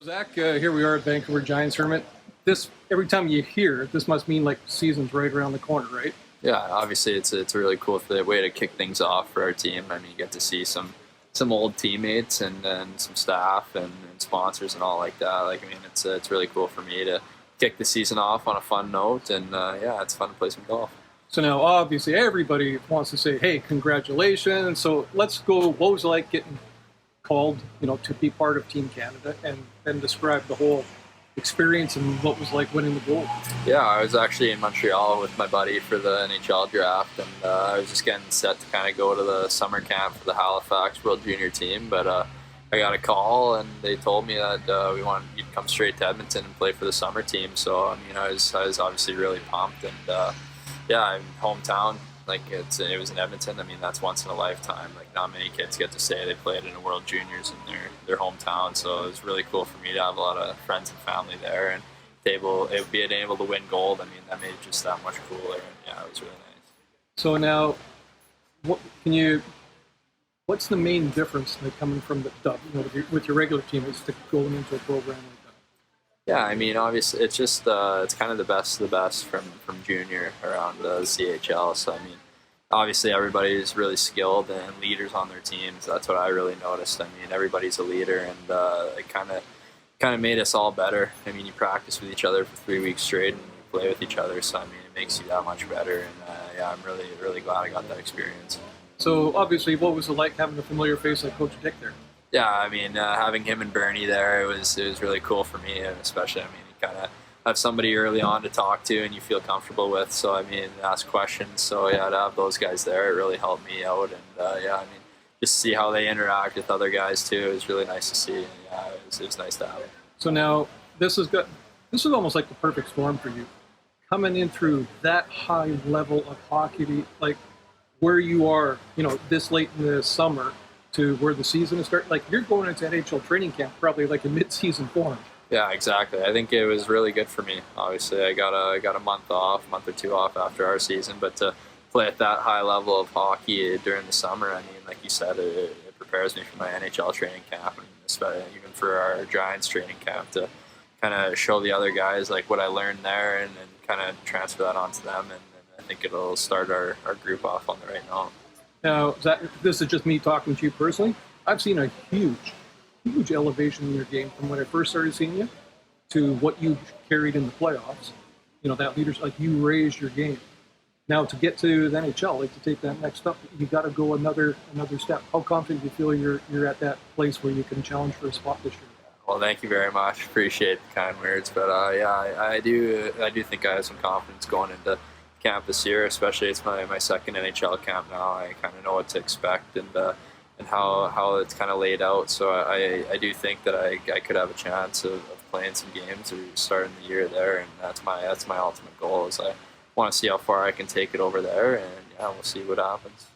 Zach, here we are at Vancouver Giants tournament. This every time you hear this must mean like season's right around the corner, right? Yeah, obviously it's a really cool way to kick things off for our team. I mean, you get to see some old teammates and some staff and sponsors and all like that. Like, I mean, it's really cool for me to kick the season off on a fun note, and yeah, it's fun to play some golf. So now, obviously, everybody wants to say, "Hey, congratulations!" So let's go. What was it like getting called, to be part of Team Canada, and then describe the whole experience and what was like winning the gold? Yeah, I was actually in Montreal with my buddy for the NHL draft, and I was just getting set to kind of go to the summer camp for the Halifax World Junior team. But I got a call, and they told me that we wanted you to come straight to Edmonton and play for the summer team. So I mean, I was obviously really pumped, and yeah, I'm hometown. Like it was in Edmonton. I mean, that's once in a lifetime. Like not many kids get to say they played in a World Juniors in their hometown. So it was really cool for me to have a lot of friends and family there, and being able to win gold. I mean, that made it just that much cooler. And yeah, it was really nice. So now, what's the main difference coming from the with your regular team is to going into a program like that? Yeah, I mean, obviously, it's just it's kind of the best of the best from junior around the CHL. So I mean, obviously, everybody's really skilled and leaders on their teams. That's what I really noticed. I mean, everybody's a leader, and it kind of made us all better. I mean, you practice with each other for 3 weeks straight, and you play with each other. So I mean, it makes you that much better. And yeah, I'm really glad I got that experience. So obviously, what was it like having a familiar face like Coach Dick there? Yeah, I mean, having him and Bernie there, it was really cool for me, and especially, I mean, you kind of have somebody early on to talk to and you feel comfortable with. So I mean, ask questions. So yeah, to have those guys there, it really helped me out, and yeah, I mean, just see how they interact with other guys too. It was really nice to see. And, yeah, it was nice to have it. So now this is almost like the perfect storm for you, coming in through that high level of hockey, like where you are, this late in the summer to where the season is starting. Like you're going into NHL training camp probably like in mid-season form. Yeah, exactly. I think it was really good for me. Obviously, I got a month or two off after our season, but to play at that high level of hockey during the summer, I mean, like you said, it prepares me for my NHL training camp, and especially even for our Giants training camp to kind of show the other guys like what I learned there, and kind of transfer that onto them, and I think it'll start our group off on the right note. Now, this is just me talking to you personally. I've seen a huge elevation in your game from when I first started seeing you to what you carried in the playoffs. That leadership, like you raised your game. Now to get to the NHL, like to take that next step, you got to go another step. How confident do you feel you're at that place where you can challenge for a spot this year? Well, thank you very much. Appreciate the kind words, but yeah, I do think I have some confidence going into camp this year. Especially it's my second NHL camp now. I kind of know what to expect and how it's kind of laid out. So I do think that I could have a chance of playing some games or starting the year there, and that's my ultimate goal. Is I want to see how far I can take it over there, and yeah, we'll see what happens.